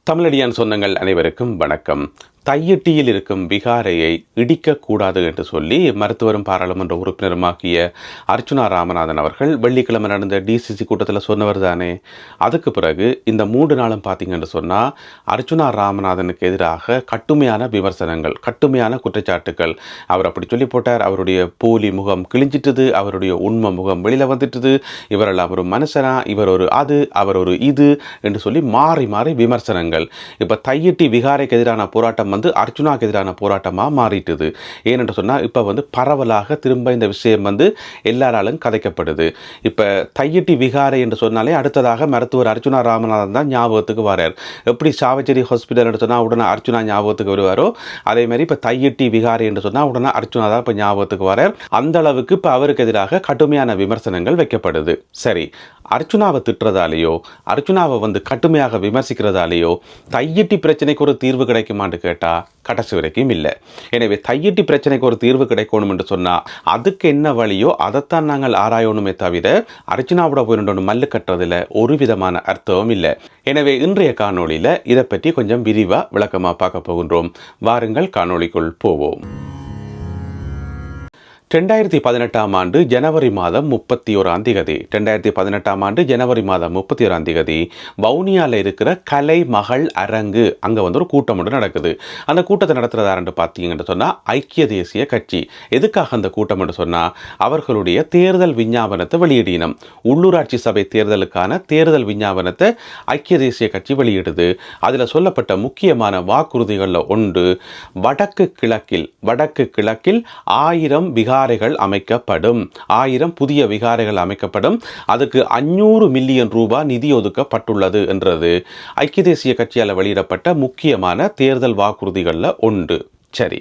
தமிழடியான் சொந்தங்கள் அனைவருக்கும் வணக்கம். தையிட்டியில் இருக்கும் விகாரையை இடிக்கக்கூடாது என்று சொல்லி மருத்துவரும் பாராளுமன்ற உறுப்பினருமாகிய அர்ச்சுனா ராமநாதன் அவர்கள் வெள்ளிக்கிழமை நடந்த டிசிசி கூட்டத்தில் சொன்னவர் தானே. அதுக்கு பிறகு இந்த 3 நாளும் பார்த்தீங்கன்னு சொன்னால் அர்ச்சுனா ராமநாதனுக்கு எதிராக கடுமையான விமர்சனங்கள், கடுமையான குற்றச்சாட்டுகள். அவர் அப்படி சொல்லி போட்டார், அவருடைய போலி முகம் கிழிஞ்சிட்டுது, அவருடைய உண்மை முகம் வெளியில் வந்துட்டுது, இவரெல்லாம் ஒரு மனுஷனா, இவர் ஒரு அது, அவர் ஒரு இது என்று சொல்லி மாறி மாறி விமர்சனங்கள். இப்போ தையிட்டி விகாரைக்கு எதிரான போராட்டம் அர்ச்சுனாக்கு எதிரான போராட்டமாக மாறிட்டுது. ஏனென்று சொன்னால் இப்போ பரவலாக திரும்ப இந்த விஷயம் எல்லாராலும் கதைக்கப்படுது. இப்போ தையிட்டி விகாரை என்று சொன்னாலே அடுத்ததாக மருத்துவர் அர்ச்சுனா ராமநாதன் தான் ஞாபகத்துக்கு வரார். எப்படி சாவச்சேரி ஹாஸ்பிட்டல் என்று சொன்னால் உடனே அர்ச்சுனா ஞாபகத்துக்கு வருவாரோ, அதே மாதிரி இப்போ தையிட்டி விகாரை என்று சொன்னால் உடனே அர்ச்சுனா தான் இப்போ ஞாபகத்துக்கு வரார். அந்த அளவுக்கு இப்போ அவருக்கு எதிராக கடுமையான விமர்சனங்கள் வைக்கப்படுது. சரி, அர்ச்சுனாவை திட்டுறதாலேயோ அர்ச்சுனாவை கடுமையாக விமர்சிக்கிறதாலேயோ தையிட்டி பிரச்சனைக்கு ஒரு தீர்வு கிடைக்குமான்னு கேட்டால் கடைசி வரைக்கும் இல்லை. எனவே தையிட்டி பிரச்சனைக்கு ஒரு தீர்வு கிடைக்கணும் என்று சொன்னால் அதுக்கு என்ன வழியோ அதைத்தான் நாங்கள் ஆராயணுமே தவிர அர்ச்சுனாவோட போய் மல்லு கட்டுறதுல ஒரு விதமான அர்த்தமும் இல்லை. எனவே இன்றைய காணொளியில் இதை பற்றி கொஞ்சம் விரிவாக விளக்கமாக பார்க்க போகின்றோம். வாருங்கள் காணொளிக்குள் போவோம். 2018 ஆண்டு ஜனவரி மாதம் 31ஆம் தேதி 2018 ஆண்டு ஜனவரி மாதம் 31ஆம் தேதி வவுனியாவில் இருக்கிற கலை மகள் அரங்கு அங்கே ஒரு கூட்டம் ஒன்று நடக்குது. அந்த கூட்டத்தை நடத்துகிறதாரு பார்த்தீங்கன்னு சொன்னால் ஐக்கிய தேசிய கட்சி. எதுக்காக அந்த கூட்டம் என்று சொன்னால் அவர்களுடைய தேர்தல் விஞ்ஞாபனத்தை வெளியிடணும். உள்ளூராட்சி சபை தேர்தலுக்கான தேர்தல் விஞ்ஞாபனத்தை ஐக்கிய தேசிய கட்சி வெளியிடுது. அதில் சொல்லப்பட்ட முக்கியமான வாக்குறுதிகளில் ஒன்று வடக்கு கிழக்கில் 1000 விகாரைகள் அமைக்கப்படும். 1000 புதிய விகாரைகள் அமைக்கப்படும். அதுக்கு 500 மில்லியன் ரூபாய் நிதி ஒதுக்கப்பட்டுள்ளது என்றது ஐக்கிய தேசிய கட்சியால் வெளியிடப்பட்ட முக்கியமான தேர்தல் வாக்குறுதிகளில் ஒன்று. சரி,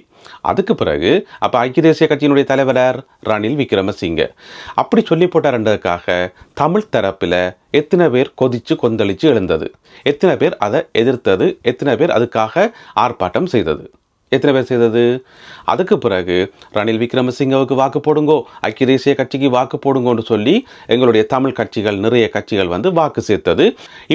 அதுக்கு பிறகு அப்போ ஐக்கிய தேசிய கட்சியினுடைய தலைவர் ரணில் விக்ரமசிங்க அப்படி சொல்லி போட்டார்ன்றதுக்காக தமிழ் தரப்பில் எத்தனை பேர் கொந்தளிச்சு எழுந்தது, எத்தனை பேர் அதை எதிர்த்தது, எத்தனை பேர் அதுக்காக ஆர்ப்பாட்டம் செய்தது, எத்தனை பேர் செய்தது? அதுக்கு பிறகு ரணில் விக்ரமசிங்கவுக்கு வாக்கு போடுங்கோ, ஐக்கிய தேசிய கட்சிக்கு வாக்கு போடுங்கோன்னு சொல்லி எங்களுடைய தமிழ் கட்சிகள், நிறைய கட்சிகள் வாக்கு சேர்த்தது.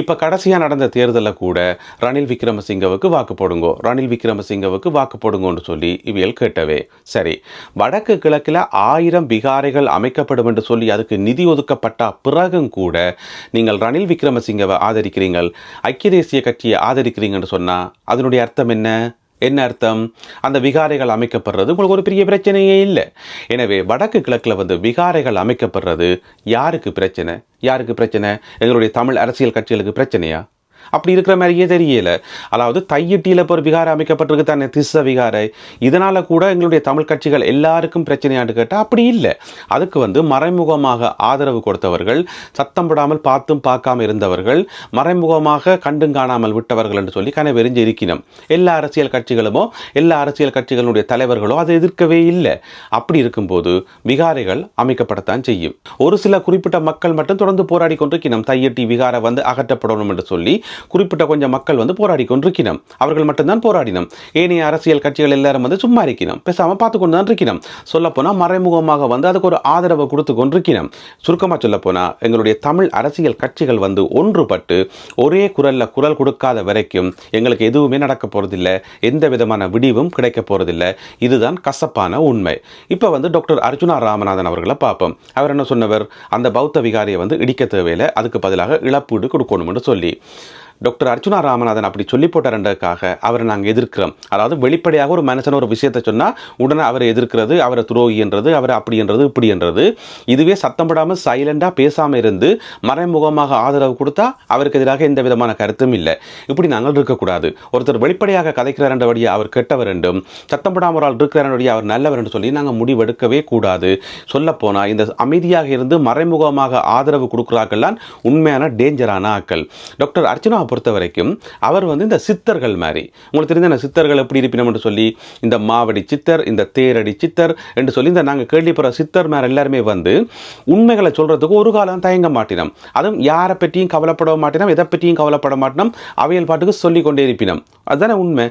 இப்போ கடைசியாக நடந்த தேர்தலில் கூட ரணில் விக்ரமசிங்கவுக்கு வாக்கு போடுங்கோ, ரணில் விக்ரமசிங்கவுக்கு வாக்கு போடுங்கோன்னு சொல்லி இவியல் கேட்டவே. சரி, வடக்கு கிழக்கில் 1000 விகாரைகள் அமைக்கப்படும் என்று சொல்லி அதுக்கு நிதி ஒதுக்கப்பட்ட பிறகும் கூட நீங்கள் ரணில் விக்ரமசிங்கவை ஆதரிக்கிறீங்கள், ஐக்கிய தேசிய கட்சியை ஆதரிக்கிறீங்கன்னு சொன்னால் அதனுடைய அர்த்தம் என்ன? என்ன அர்த்தம்? அந்த விகாரைகள் அமைக்கப்படுறது உங்களுக்கு ஒரு பெரிய பிரச்சனையே இல்லை. எனவே வடக்கு கிழக்கில் விகாரைகள் அமைக்கப்படுறது யாருக்கு பிரச்சனை? யாருக்கு பிரச்சனை? எங்களுடைய தமிழ் அரசியல் கட்சிகளுக்கு பிரச்சனையா? அப்படி இருக்கிற மாதிரியே தெரியல. அதாவது தையிட்டியில் இப்போ ஒரு விகாரை அமைக்கப்பட்டிருக்கு தானே, திஸ்ஸ விகாரை. இதனால் கூட எங்களுடைய தமிழ் கட்சிகள் எல்லாருக்கும் பிரச்சனையான்னு கேட்டால் அப்படி இல்லை. அதுக்கு மறைமுகமாக ஆதரவு கொடுத்தவர்கள், சத்தம் போடாமல் பார்த்தும் பார்க்காம இருந்தவர்கள், மறைமுகமாக கண்டும் காணாமல் விட்டவர்கள் என்று சொல்லி கனவெறிஞ்சு இருக்கணும். எல்லா அரசியல் கட்சிகளுமோ எல்லா அரசியல் கட்சிகளுடைய தலைவர்களோ அதை எதிர்க்கவே இல்லை. அப்படி இருக்கும்போது விகாரைகள் அமைக்கப்படத்தான் செய்யும். ஒரு சில குறிப்பிட்ட மக்கள் மட்டும் தொடர்ந்து போராடி கொண்டிருக்கணும், தையிட்டி விகாரை அகற்றப்படணும் என்று சொல்லி குறிப்பிட்ட கொஞ்சம் மக்கள் போராடி கொண்டிருக்கணும். அவர்கள் மட்டும்தான் போராடினோம். ஏனைய அரசியல் கட்சிகள் எல்லாரும் சும்மா இருக்கணும், பேசாமல் பார்த்து கொண்டு தான் இருக்கணும். சொல்லப்போனால் மறைமுகமாக அதுக்கு ஒரு ஆதரவை கொடுத்து கொண்டிருக்கணும். சுருக்கமாக சொல்லப்போனால் எங்களுடைய தமிழ் அரசியல் கட்சிகள் ஒன்றுபட்டு ஒரே குரல் கொடுக்காத வரைக்கும் எங்களுக்கு எதுவுமே நடக்க போறதில்லை, எந்த விதமான விடிவும் கிடைக்க போறதில்லை. இதுதான் கசப்பான உண்மை. இப்போ டாக்டர் அர்ச்சுனா ராமநாதன் அவர்களை பார்ப்போம். அவர் என்ன சொன்னவர்? அந்த பௌத்த விகாரியை இடிக்க தேவையில்லை, அதுக்கு பதிலாக இழப்பீடு கொடுக்கணும்னு சொல்லி டாக்டர் அர்ச்சுனா ராமநாதன் அப்படி சொல்லி போட்டார்ன்றதுக்காக அவரை நாங்கள் எதிர்க்கிறோம். அதாவது வெளிப்படையாக ஒரு மனுஷன் ஒரு விஷயத்தை சொன்னால் உடனே அவரை எதிர்க்கிறது, அவரை துரோகி என்றது, அவரை அப்படி என்றது இப்படி என்றது. இதுவே சத்தம் போடாமல் சைலண்டாக பேசாமல் இருந்து மறைமுகமாக ஆதரவு கொடுத்தா அவருக்கு எதிராக எந்த விதமான கருத்தும் இல்லை. இப்படி நாங்கள் இருக்கக்கூடாது. ஒருத்தர் வெளிப்படையாக கதைக்கிறார்ன்றபடியே அவர் கெட்டவர் என்றும், சத்தம் போடாமல் ஆள் இருக்கிறபடியே அவர் நல்லவர் என்று சொல்லி நாங்கள் முடிவெடுக்கவே கூடாது. சொல்லப்போனால் இந்த அமைதியாக இருந்து மறைமுகமாக ஆதரவு கொடுக்குறாக்கள்லாம் உண்மையான டேஞ்சரான ஆக்கள். டாக்டர் அர்ச்சுனா பொறுத்த வரைக்கும் அவர் இந்த சித்தர்கள் மாதிரி, உங்களுக்கு தெரிந்த சித்தர்கள் எப்படி இருப்பினோம் என்று சொல்லி இந்த மாவடி சித்தர், இந்த தேரடி சித்தர் என்று சொல்லி இந்த நாங்கள் கேள்விப்படுற சித்தர் மேலே எல்லாருமே உண்மைகளை சொல்றதுக்கு ஒரு காலம் தயங்க மாட்டினோம். அதுவும் யாரை பற்றியும் கவலைப்பட மாட்டினோம், எதை பற்றியும் கவலைப்பட மாட்டினோம். அவையல் பாட்டுக்கு சொல்லி கொண்டே இருப்பினோம். அதுதானே உண்மை.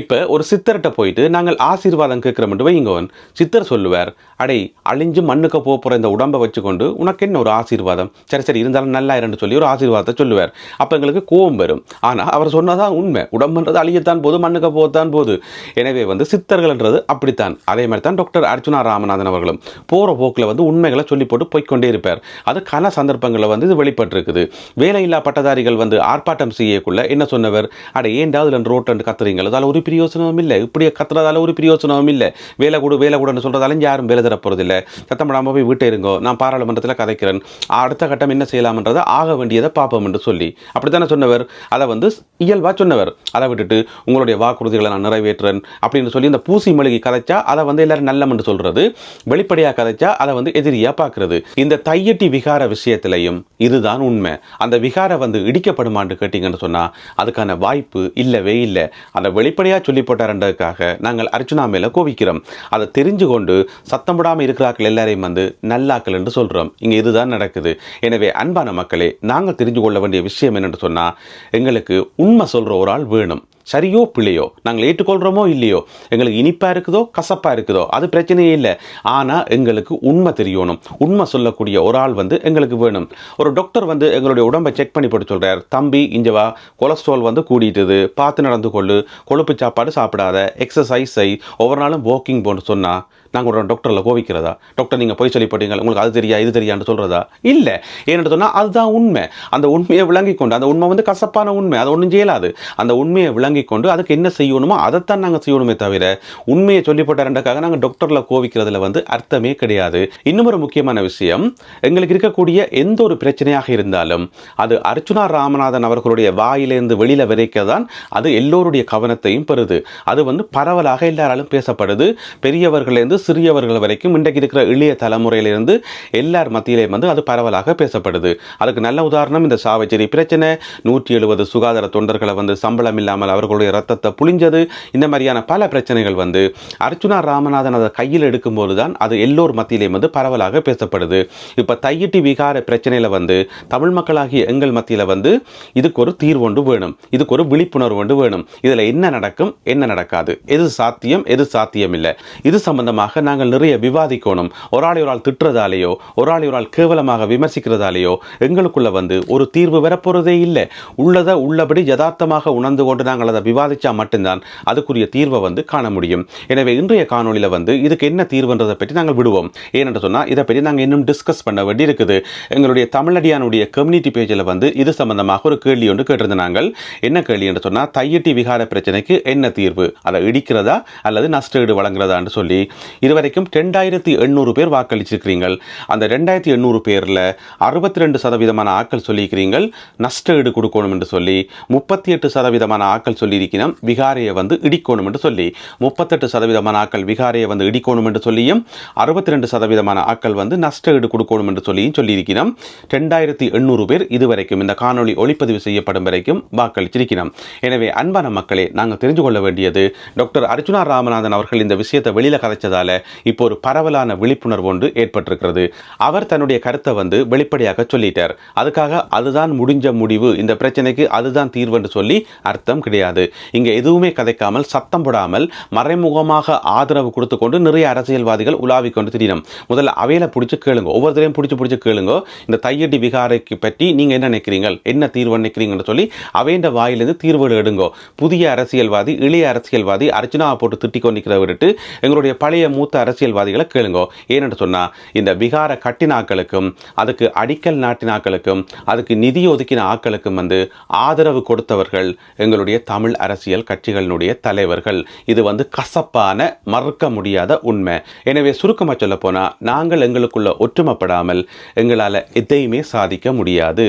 இப்போ ஒரு சித்தர்கிட்ட போயிட்டு நாங்கள் ஆசீர்வாதம் கேட்குறோம்ட்டு வைங்கோன், சித்தர் சொல்லுவார், அடை அழிஞ்சு மண்ணுக்கு போகிற இந்த உடம்பை வச்சுக்கொண்டு உனக்கு என்ன ஒரு ஆசீர்வாதம், சரி சரி இருந்தாலும் நல்லா இருன்னு சொல்லி ஒரு ஆசீர்வாதத்தை சொல்லுவார். அப்போ எங்களுக்கு கோபம் வரும். ஆனால் அவர் சொன்னதான் உண்மை, உடம்புன்றது அழியத்தான் போது, மண்ணுக்கு போகத்தான் போகுது. எனவே சித்தர்கள்ன்றது அப்படித்தான். அதே மாதிரி தான் டாக்டர் அர்ச்சுனா ராமநாதன் அவர்களும் போகிற போக்கில் உண்மைகளை சொல்லி போட்டு போய்கொண்டே இருப்பார். அது கன சந்தர்ப்பங்களில் இது வெளிப்பட்டிருக்குது. வேலையில்லா பட்டதாரிகள் ஆர்ப்பாட்டம் செய்யக்குள்ள என்ன சொன்னவர், அட ஏண்டாவது ரோட்டு கத்துறீங்க, அதால் ஒரு பிரயோசனமும் இல்லை, இப்படியே கத்துறதால ஒரு பிரயோசனமும் இல்லை, வேலை கூடன்னு சொல்றதால யாரும் வேலை தர போறதில்லை, சத்தப்படாம போய் வீட்டை இருங்கோ, நான் பாராளுமன்றத்தில் கதைக்கிறேன், அடுத்த கட்டம் என்ன செய்யலாம்ன்றதை ஆக வேண்டியதை பார்ப்போம் என்று சொல்லி அப்படித்தானே சொன்னவர். அதை இயல்பா சொன்னவர். அதை விட்டுட்டு உங்களுடைய வாக்குறுதிகளை நான் நிறைவேற்றேன் அப்படின்னு சொல்லி இந்த பூசி மொழிகை கதைச்சா அதை எல்லாரும் நல்லம் என்று சொல்றது, வெளிப்படையா கதைச்சா அதை எதிரியா பார்க்கறது. இந்த தையட்டி விகார விஷயத்திலையும் இதுதான் உண்மை. அந்த விகார இடிக்கப்படுமான்னு கேட்டீங்கன்னு சொன்னா அதுக்கான வாய்ப்பு இல்லவே இல்லை. அதை வெளிப்படையா சொல்லி போட்டாருன்றதுக்காக நாங்கள் அர்ச்சுனா மேல கோவிக்கிறோம். அதை தெரிஞ்சு கொண்டு சத்தம் போடாமல் இருக்கிறார்கள் எல்லாரையும் நல்லாக்கள் என்று சொல்றோம். இங்க இதுதான் நடக்குது. எனவே அன்பான மக்களே, நாங்கள் தெரிஞ்சு கொள்ள வேண்டிய விஷயம் என்னன்னு சொன்னா, எங்களுக்கு உண்மை சொல்ற ஒரு ஆள் வேணும். சரியோ பிள்ளையோ, நாங்கள் ஏற்றுக்கொள்கிறோமோ இல்லையோ, எங்களுக்கு இனிப்பா இருக்குதோ கசப்பா இருக்குதோ அது பிரச்சனையே இல்லை. ஆனால் எங்களுக்கு உண்மை தெரியணும். உண்மை சொல்லக்கூடிய ஒரு ஆள் எங்களுக்கு வேணும். ஒரு டாக்டர் எங்களுடைய உடம்பை செக் பண்ணி போட்டு சொல்றார், தம்பி இஞ்சவா, கொலஸ்ட்ரால் கூடிட்டுது, பார்த்து நடந்து கொள்ளு, கொழுப்பு சாப்பாடு சாப்பிடாத, எக்ஸசைஸ் செய், ஒவ்வொரு நாளும் வாக்கிங் போன்னு சொன்னா நாங்கள் ஒரு டாக்டரில் கோவிக்கிறதா? டாக்டர் நீங்கள் போய் சொல்லி போட்டீங்க, உங்களுக்கு அது தெரியா இது தெரியான்னு சொல்கிறதா? இல்லை. ஏன்னு சொன்னால் அதுதான் உண்மை. அந்த உண்மையை விளங்கி கொண்டு, அந்த உண்மை கசப்பான உண்மை, அதை ஒன்றும் செய்யலாது. அந்த உண்மையை விளங்கி கொண்டு அதுக்கு என்ன செய்யணுமோ அதைத்தான் நாங்கள் செய்யணுமே தவிர உண்மையை சொல்லி போட்டாருன்றக்காக நாங்கள் டாக்டரில் கோவிக்கிறதுல அர்த்தமே கிடையாது. இன்னும் ஒரு முக்கியமான விஷயம், எங்களுக்கு இருக்கக்கூடிய எந்த ஒரு பிரச்சனையாக இருந்தாலும் அது அர்ச்சுனா ராமநாதன் அவர்களுடைய வாயிலிருந்து வெளியில் விதைக்கதான் அது எல்லோருடைய கவனத்தையும் பெறுது. அது பரவலாக எல்லாராலும் பேசப்படுது. பெரியவர்களேருந்து சிறியவர்கள் வரைக்கும் இன்றைக்கு இருக்கிற இளைய தலைமுறையிலிருந்து எல்லார் மத்தியிலே அது பரவலாக பேசப்படுது. அதுக்கு நல்ல உதாரணம் இந்த சாவச்சேரி பிரச்சனை. 170 சுகாதார தொண்டர்களை சம்பளம் இல்லாமல் அவர்களுடைய ரத்தத்தை புளிஞ்சது. இந்த மாதிரியான பல பிரச்சனைகள் அர்ச்சுனா ராமநாதன் அதை கையில் எடுக்கும்போது தான் அது எல்லோர் மத்தியிலே பரவலாக பேசப்படுது. இப்ப தையிட்டி விகார பிரச்சனையில தமிழ் மக்களாகிய எங்கள் மத்தியில இதுக்கு ஒரு தீர்வு ஒன்று வேணும், இதுக்கு ஒரு விழிப்புணர்வு ஒன்று வேணும். இதுல என்ன நடக்கும் என்ன நடக்காது, எது சாத்தியம் எது சாத்தியம் இல்லை, இது சம்பந்தமாக நாங்கள் நிறைய விவாதிக்கணும். ஒரு ஆள் திட்டுறதாலேயோ ஒரு ஆள் கேவலமாக விமர்சிக்கிறதாலேயோ எங்களுக்குள்ள ஒரு தீர்வு வரப்போறதே இல்லை. உள்ளதை உள்ளபடி யதார்த்தமாக உணர்ந்து கொண்டு நாங்கள் அதை விவாதிச்சா மட்டும்தான் அதுக்குரிய தீர்வை காண முடியும். எனவே இன்றைய காணொலியில இதுக்கு என்ன தீர்வுன்றதை பற்றி நாங்கள் விடுவோம். ஏனென்று சொன்னா இதை பற்றி நாங்கள் இன்னும் டிஸ்கஸ் பண்ண வேண்டி இருக்குது. எங்களுடைய தமிழடியானுடைய கம்யூனிட்டி பேஜில் இது சம்பந்தமாக ஒரு கேள்வி ஒன்று கேட்டிருந்தாங்க. என்ன கேள்வி என்று சொன்னா, தையட்டி விகார பிரச்சனைக்கு என்ன தீர்வு, அதை இடிக்கிறதா அல்லது நஷ்டஈடு வழங்குறதான்னு சொல்லி இதுவரைக்கும் 2800 பேர் வாக்களிச்சிருக்கிறீர்கள். அந்த 2800 பேர்ல 62% ஆட்கள் சொல்லியிருக்கிறீர்கள் நஷ்டஈடு கொடுக்கணும் என்று சொல்லி, 38% ஆட்கள் சொல்லியிருக்கிறோம் விகாரையை இடிக்கணும் என்று சொல்லி, 38% ஆட்கள் விகாரையை இடிக்கணும் என்று சொல்லியும் 62% ஆட்கள் நஷ்டஈடு கொடுக்கணும் என்று சொல்லியும் சொல்லியிருக்கிறோம். 2800 பேர் இதுவரைக்கும் இந்த காணொளி ஒளிப்பதிவு செய்யப்படும் வரைக்கும் வாக்களிச்சிருக்கிறோம். எனவே அன்பான மக்களே, நாங்கள் தெரிஞ்சு கொள்ள வேண்டியது, டாக்டர் அர்ச்சுனா ராமநாதன் அவர்கள் இந்த விஷயத்தை வெளியில கதைச்சதால இப்போ ஒரு பரவலான விழிப்புணர்வு ஒன்று ஏற்பட்டிருக்கிறது. அவர் தன்னுடைய கருத்தை வெளிப்படையாக சொல்லிட்டார். அதுக்காக அதுதான் முடிஞ்ச முடிவு, இந்த பிரச்சனைக்கு அதுதான் தீர்வு என்று சொல்லி அர்த்தம் கிடையாது. இங்க எதுவுமே கதைக்காமல் சத்தம் போடாமல் மறைமுகமாக ஆதரவு கொடுத்து கொண்டு நிறைய அரசியல்வாதிகள் உலாவிக் கொண்டு திடீரும். முதல்ல அவையில பிடிச்சு கேளுங்க, ஒவ்வொருத்தரையும் பிடிச்சு கேளுங்க, இந்த தையட்டி விகாரைக்கு பற்றி நீங்க என்ன நினைக்கிறீங்க, என்ன தீர்வு நினைக்கிறீங்கன்னு சொல்லி அவைண்ட வாயிலிருந்து தீர்வுகள் எடுங்கோ. புதிய அரசியல்வாதி இளைய அரசியல்வாதி அர்ச்சனாவை போட்டு திட்டிக் கொண்டிருக்கிறத விட்டு எங்களுடைய பழைய மூத்த அரசியல்வாதிகளை கேளுங்கோ. ஏனென்று சொன்னா இந்த விகார கட்டின ஆக்களுக்கும் அதுக்கு அடிக்கல் நாட்டின ஆக்களுக்கும் அதுக்கு நிதி ஒதுக்கின ஆக்களுக்கும் ஆதரவு கொடுத்தவர்கள் எங்களுடைய தமிழ் அரசியல் கட்சிகளினுடைய தலைவர்கள். இது கசப்பான மறுக்க முடியாத உண்மை. எனவே சுருக்கமாக சொல்ல போனா, நாங்கள் எங்களுக்குள்ள ஒற்றுமைப்படாமல் எங்களால் எதையுமே சாதிக்க முடியாது.